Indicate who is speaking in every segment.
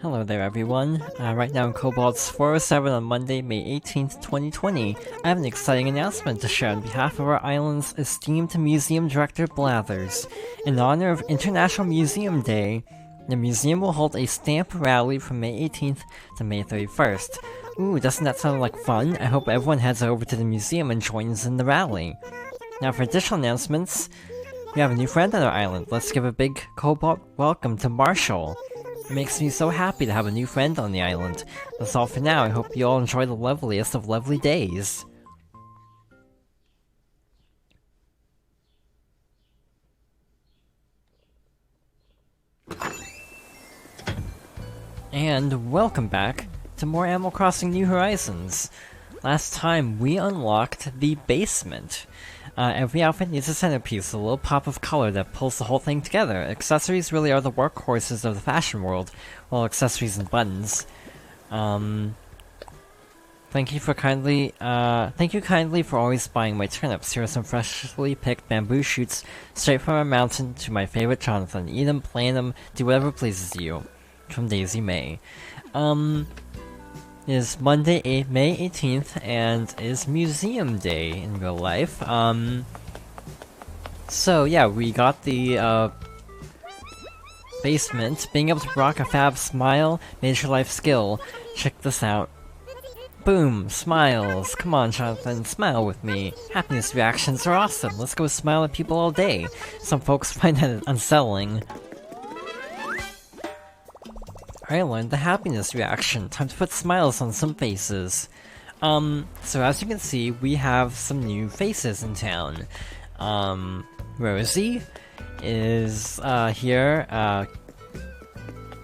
Speaker 1: Hello there everyone. Right now in Cobalt's 407 on Monday, May 18th, 2020, I have an exciting announcement to share on behalf of our island's esteemed museum director Blathers. In honor of International Museum Day, the museum will hold a stamp rally from May 18th to May 31st. Ooh, doesn't that sound like fun? I hope everyone heads over to the museum and joins in the rally. Now for additional announcements, we have a new friend on our island. Let's give a big Cobalt welcome to Marshall. It makes me so happy to have a new friend on the island. That's all for now. I hope you all enjoy the loveliest of lovely days. And welcome back to more Animal Crossing New Horizons. Last time we unlocked the basement. Every outfit needs a centerpiece, a little pop of color that pulls the whole thing together. Accessories really are the workhorses of the fashion world. Well, accessories and buttons. Thank you kindly for always buying my turnips. Here are some freshly picked bamboo shoots straight from our mountain to my favorite Jonathan. Eat them, plant them, do whatever pleases you. From Daisy May. It is Monday, May 18th, and is Museum Day in real life. So yeah, we got the, basement. Being able to rock a fab smile, major life skill. Check this out. Boom! Smiles! Come on, Jonathan, smile with me. Happiness reactions are awesome. Let's go smile at people all day. Some folks find that unsettling. I learned the happiness reaction. Time to put smiles on some faces. So as you can see, we have some new faces in town. Rosie is, here.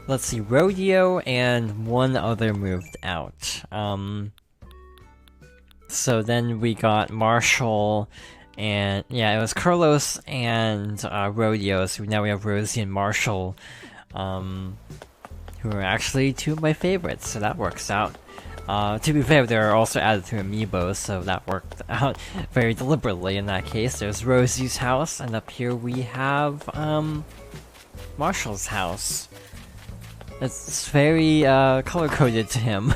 Speaker 1: Let's see, Rodeo and one other moved out. So then we got Marshall, and yeah, it was Carlos and, Rodeo, so now we have Rosie and Marshall, who are actually two of my favorites, so that works out. To be fair, they're also added to Amiibo, so that worked out very deliberately in that case. There's Rosie's house, and up here we have, Marshall's house. It's very, color-coded to him.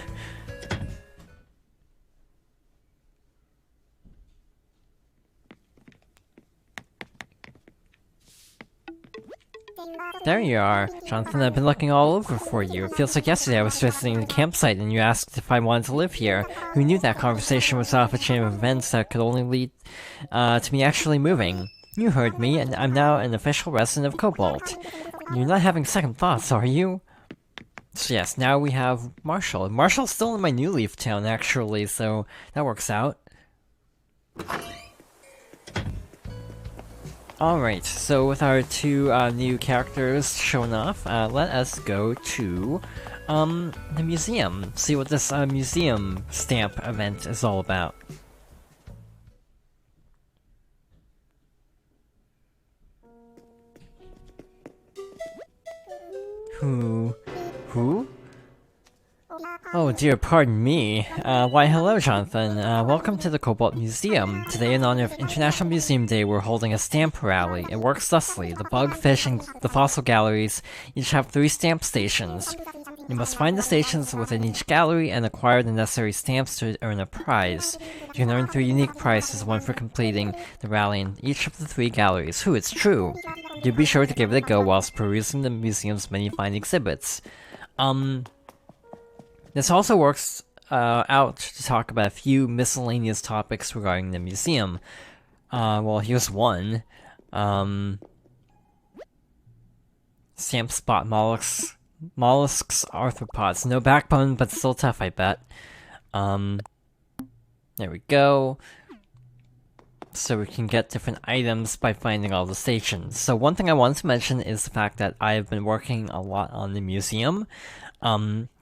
Speaker 1: There you are. Jonathan, I've been looking all over for you. It feels like yesterday I was visiting the campsite and you asked if I wanted to live here. Who knew that conversation was off a chain of events that could only lead to me actually moving? You heard me, and I'm now an official resident of Cobalt. You're not having second thoughts, are you? So yes, now we have Marshall. Marshall's still in my New Leaf town, actually, so that works out. Alright, so with our two new characters shown off, let us go to the museum, see what this museum stamp event is all about. Who? Oh dear, pardon me. Why hello, Jonathan. Welcome to the Cobalt Museum. Today, in honor of International Museum Day, we're holding a stamp rally. It works thusly. The bug, fish, and the fossil galleries each have 3 stamp stations. You must find the stations within each gallery and acquire the necessary stamps to earn a prize. You can earn 3 unique prizes, one for completing the rally in each of the 3 galleries. Whew, it's true! Do be sure to give it a go whilst perusing the museum's many fine exhibits. This also works out to talk about a few miscellaneous topics regarding the museum. Well, here's one. Stamp spot mollusks, arthropods. No backbone, but still tough, I bet. There we go. So we can get different items by finding all the stations. So one thing I wanted to mention is the fact that I've been working a lot on the museum.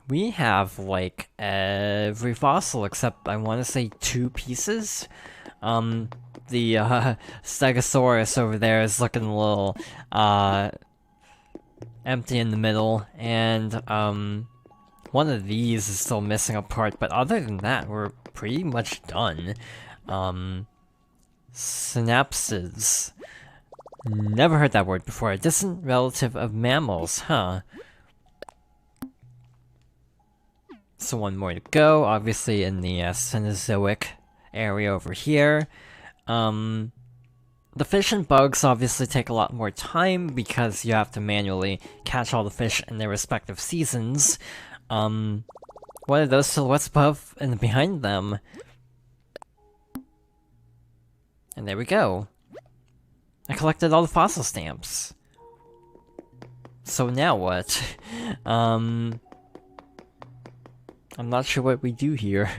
Speaker 1: We have, like, every fossil except, I want to say, 2 pieces. The, Stegosaurus over there is looking a little, empty in the middle, and, one of these is still missing a part, but other than that, we're pretty much done. Synapses. Never heard that word before. A distant relative of mammals, huh? So one more to go, obviously in the Cenozoic area over here. The fish and bugs obviously take a lot more time because you have to manually catch all the fish in their respective seasons. What are those silhouettes above and behind them? And there we go. I collected all the fossil stamps. So now what? I'm not sure what we do here.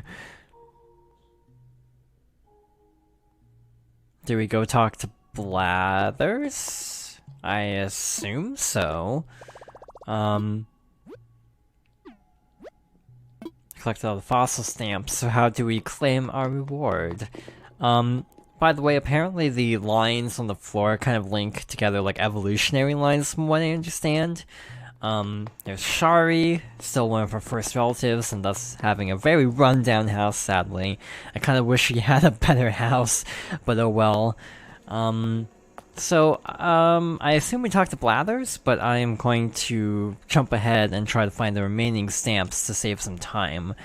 Speaker 1: Do we go talk to Blathers? I assume so. Collected all the fossil stamps, so how do we claim our reward? By the way, apparently the lines on the floor kind of link together like evolutionary lines from what I understand. There's Shari, still one of her first relatives, and thus having a very run-down house, sadly. I kind of wish she had a better house, but oh well. I assume we talked to Blathers, but I am going to jump ahead and try to find the remaining stamps to save some time.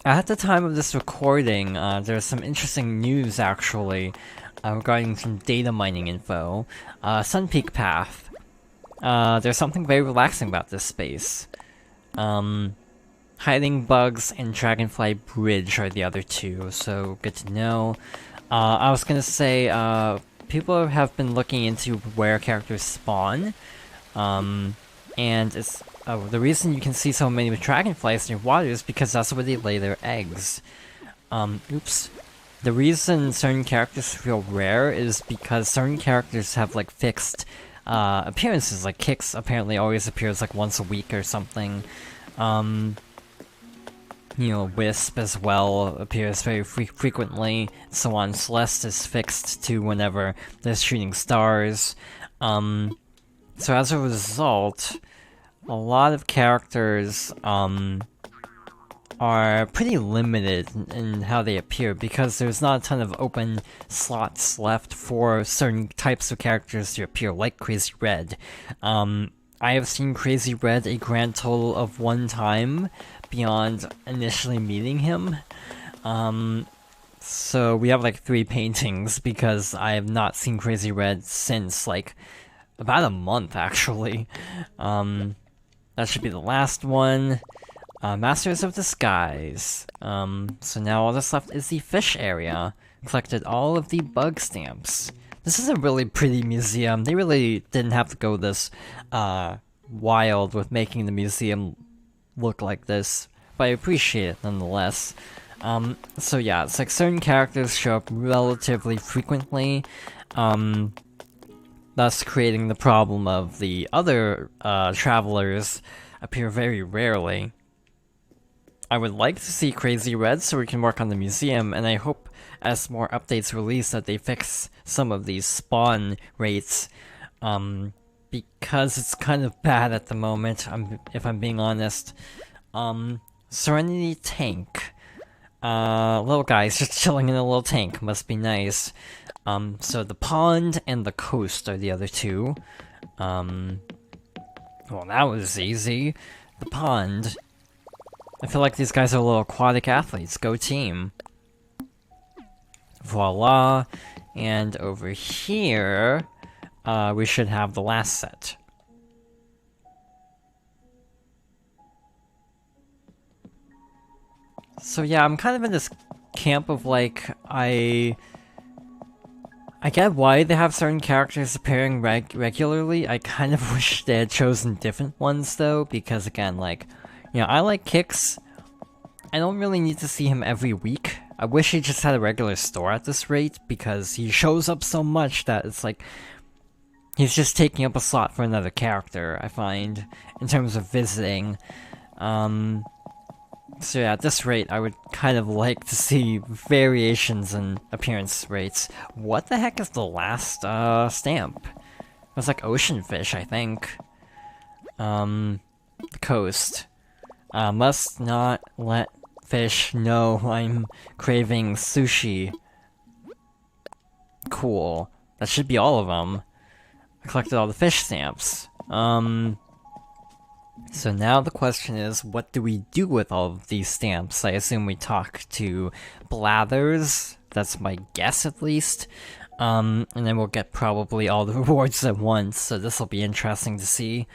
Speaker 1: At the time of this recording, there's some interesting news, actually, regarding some data mining info. Sunpeak Path. There's something very relaxing about this space. Hiding Bugs and Dragonfly Bridge are the other two, so good to know. I was gonna say, people have been looking into where characters spawn, and it's the reason you can see so many dragonflies near water is because that's where they lay their eggs. Oops. The reason certain characters feel rare is because certain characters have, like, fixed appearances. Like, Kix apparently always appears, like, once a week or something. You know, Wisp as well appears very frequently, so on. Celeste is fixed to whenever they're shooting stars. So as a result, a lot of characters, are pretty limited in how they appear, because there's not a ton of open slots left for certain types of characters to appear, like Crazy Red. I have seen Crazy Red a grand total of 1 time, beyond initially meeting him. So we have like 3 paintings, because I have not seen Crazy Red since, like, about a month, actually. That should be the last one. Masters of Disguise. So now all that's left is the fish area. Collected all of the bug stamps. This is a really pretty museum. They really didn't have to go this, wild with making the museum look like this, but I appreciate it nonetheless. So yeah, it's like certain characters show up relatively frequently, thus creating the problem of the other, travelers appear very rarely. I would like to see Crazy Red so we can work on the museum, and I hope as more updates release that they fix some of these spawn rates, because it's kind of bad at the moment, if I'm being honest. Serenity Tank. Little guy's just chilling in a little tank, must be nice. So the pond and the coast are the other two. Well, that was easy. The pond. I feel like these guys are little aquatic athletes. Go team. Voila. And over here, we should have the last set. So yeah, I'm kind of in this camp of, like, I get why they have certain characters appearing regularly. I kind of wish they had chosen different ones, though, because again, like, you know, I like Kix. I don't really need to see him every week. I wish he just had a regular store at this rate, because he shows up so much that it's like, he's just taking up a slot for another character, I find, in terms of visiting. So yeah, at this rate, I would kind of like to see variations in appearance rates. What the heck is the last, stamp? It was like ocean fish, I think. The coast. Must not let fish know I'm craving sushi. Cool. That should be all of them. I collected all the fish stamps. So now the question is, what do we do with all of these stamps? I assume we talk to Blathers, that's my guess at least. And then we'll get probably all the rewards at once, so this will be interesting to see.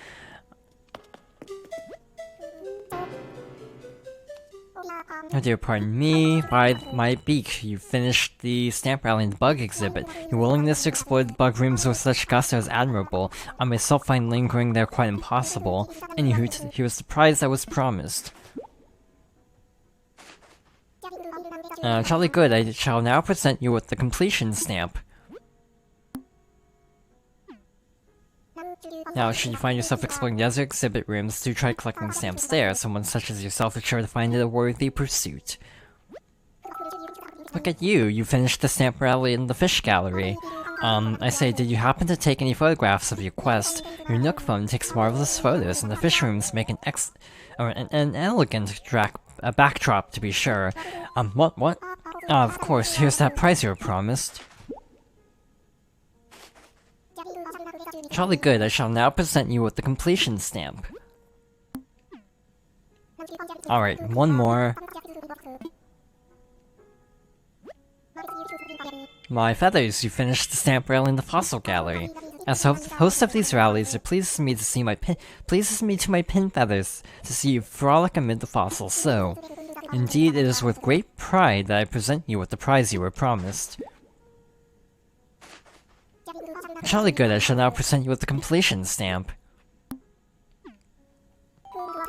Speaker 1: Oh dear, pardon me. By my beak, you finished the Stamp Rally and Bug exhibit. Your willingness to explore the bug rooms with such gusto is admirable. I myself find lingering there quite impossible. Anywho, here's the prize that was promised. Jolly good, I shall now present you with the completion stamp. Now, should you find yourself exploring the other exhibit rooms, do try collecting stamps there. Someone such as yourself is sure to find it a worthy pursuit. Look at you, you finished the stamp rally in the fish gallery. I say, did you happen to take any photographs of your quest? Your Nook phone takes marvelous photos, and the fish rooms make an elegant backdrop, to be sure. What? Of course, here's that prize you were promised. Jolly good, I shall now present you with the completion stamp. Alright, one more. My feathers, you finished the stamp rally in the fossil gallery. As host of these rallies, it pleases me to my pin feathers to see you frolic amid the fossils, so indeed it is with great pride that I present you with the prize you were promised. Jolly good, I shall now present you with the completion stamp.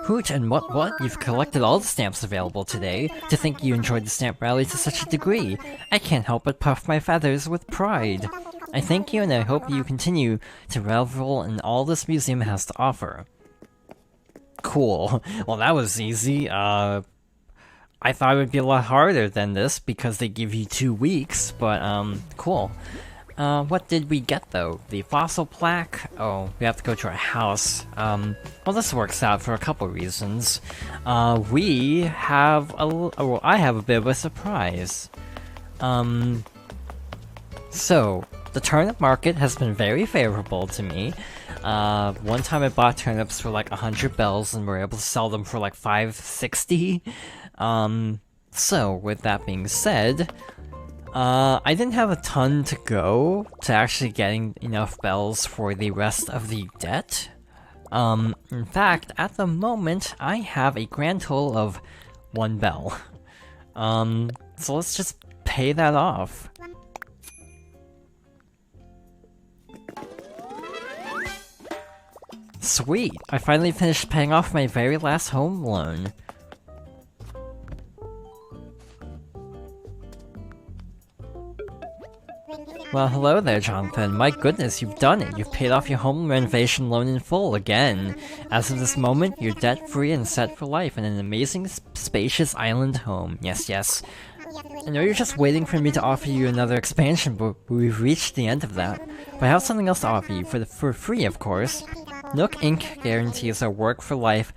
Speaker 1: Hoot, and what? You've collected all the stamps available today. To think you enjoyed the stamp rally to such a degree. I can't help but puff my feathers with pride. I thank you, and I hope you continue to revel in all this museum has to offer. Cool. Well, that was easy. I thought it would be a lot harder than this because they give you 2 weeks, but cool. What did we get though? The fossil plaque? Oh, we have to go to our house. Well, this works out for a couple reasons. We have well, I have a bit of a surprise. So, the turnip market has been very favorable to me. One time I bought turnips for like 100 bells and we're able to sell them for like 560. So, with that being said, I didn't have a ton to go to actually getting enough bells for the rest of the debt. In fact, at the moment, I have a grand total of 1 bell. So let's just pay that off. Sweet! I finally finished paying off my very last home loan. Well, hello there, Jonathan. My goodness, you've done it. You've paid off your home renovation loan in full again. As of this moment, you're debt-free and set for life in an amazing, spacious island home. Yes, yes. I know you're just waiting for me to offer you another expansion, but we've reached the end of that. But I have something else to offer you, for free, of course. Nook Inc. guarantees our work for life,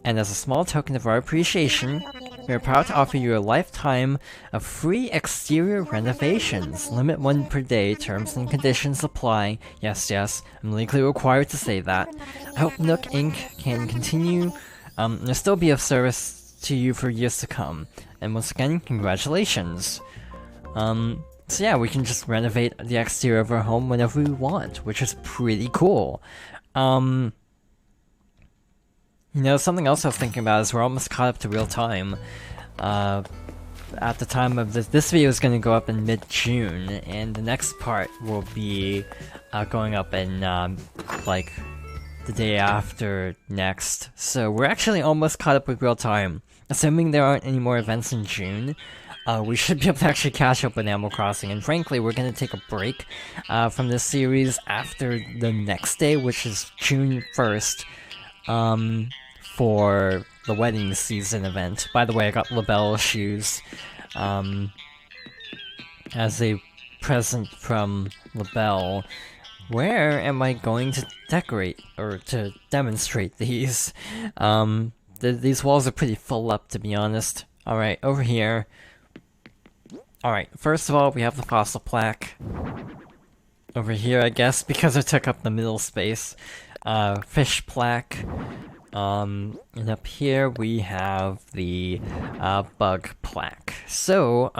Speaker 1: and as a small token of our appreciation, we are proud to offer you a lifetime of free exterior renovations. Limit 1 per day, terms and conditions apply. Yes, yes, I'm legally required to say that. I hope Nook Inc. can continue and still be of service to you for years to come. And once again, congratulations. So yeah, we can just renovate the exterior of our home whenever we want, which is pretty cool. You know, something else I was thinking about is we're almost caught up to real time. At the time of this video is going to go up in mid-June, and the next part will be going up in, like, the day after next. So we're actually almost caught up with real time. Assuming there aren't any more events in June, we should be able to actually catch up with Animal Crossing, and frankly, we're going to take a break from this series after the next day, which is June 1st. For the wedding season event. By the way, I got LaBelle shoes as a present from LaBelle. Where am I going to decorate or to demonstrate these? These walls are pretty full up, to be honest. Alright, over here. Alright, first of all, we have the fossil plaque. Over here, I guess, because I took up the middle space. Fish plaque. And up here we have the bug plaque. So,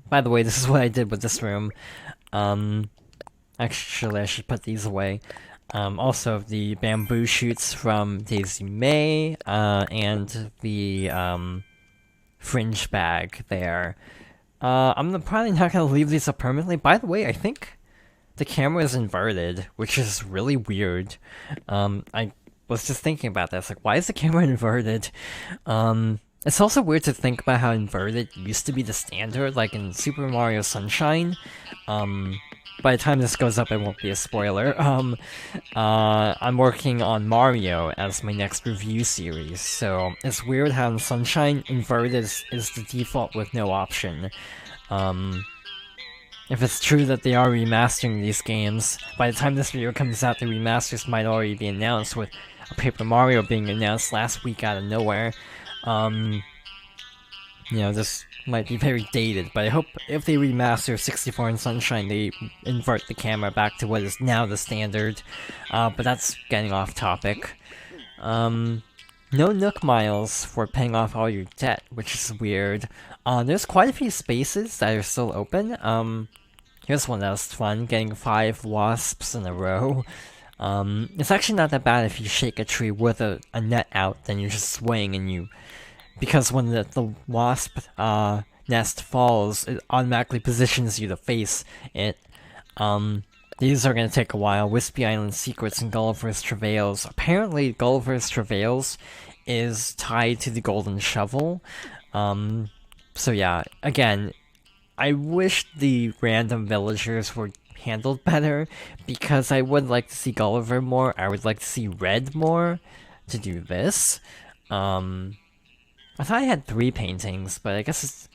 Speaker 1: by the way, this is what I did with this room. Actually, I should put these away. Also, the bamboo shoots from Daisy May, and the fringe bag there. I'm probably not gonna leave these up permanently. By the way, I think the camera is inverted, which is really weird. I was just thinking about this. Like, why is the camera inverted? It's also weird to think about how inverted used to be the standard, like in Super Mario Sunshine. By the time this goes up, it won't be a spoiler. I'm working on Mario as my next review series, so it's weird how in Sunshine, inverted is the default with no option. If it's true that they are remastering these games, by the time this video comes out, the remasters might already be announced, with a Paper Mario being announced last week out of nowhere. This might be very dated, but I hope if they remaster 64 and Sunshine, they invert the camera back to what is now the standard. But that's getting off topic. No Nook Miles for paying off all your debt, which is weird. There's quite a few spaces that are still open. Here's one that was fun, getting 5 wasps in a row. It's actually not that bad if you shake a tree with a net out, then you just swing and you... Because when the wasp nest falls, it automatically positions you to face it. These are going to take a while. Wispy Island Secrets and Gulliver's Travails. Apparently, Gulliver's Travails is tied to the Golden Shovel. So yeah, again, I wish the random villagers were handled better, because I would like to see Gulliver more. I would like to see Red more to do this. I thought I had 3 paintings, but I guess it's...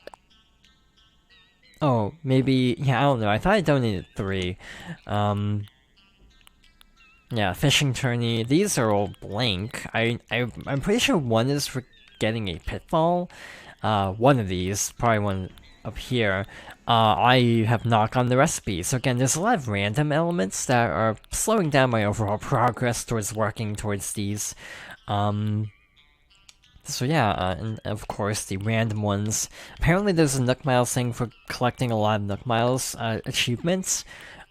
Speaker 1: Oh, maybe... Yeah, I don't know. I thought I donated 3. Yeah, fishing tourney. These are all blank. I'm pretty sure one is for getting a pitfall. One of these, probably one up here. I have not gotten the recipe. So again, there's a lot of random elements that are slowing down my overall progress towards working towards these. So yeah, and of course the random ones. Apparently there's a Nook Miles thing for collecting a lot of Nook Miles achievements.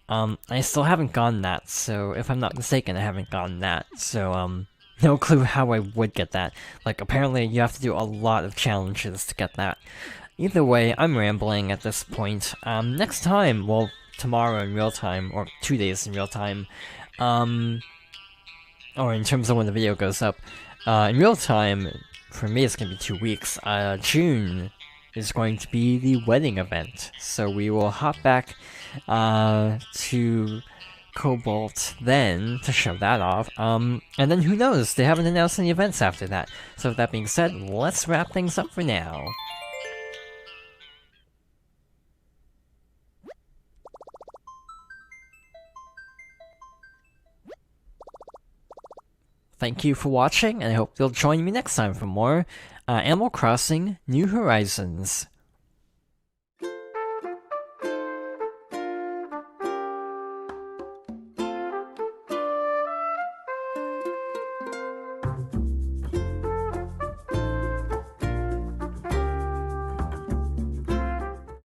Speaker 1: I still haven't gotten that, so if I'm not mistaken, I haven't gotten that. So no clue how I would get that. Like, apparently you have to do a lot of challenges to get that. Either way, I'm rambling at this point. Next time, well, tomorrow in real time, or 2 days in real time, or in terms of when the video goes up, in real time, for me it's gonna be 2 weeks. June is going to be the wedding event, so we will hop back to Cobalt then to show that off. And then who knows, they haven't announced any events after that. So with that being said, let's wrap things up for now. Thank you for watching, and I hope you'll join me next time for more Animal Crossing New Horizons.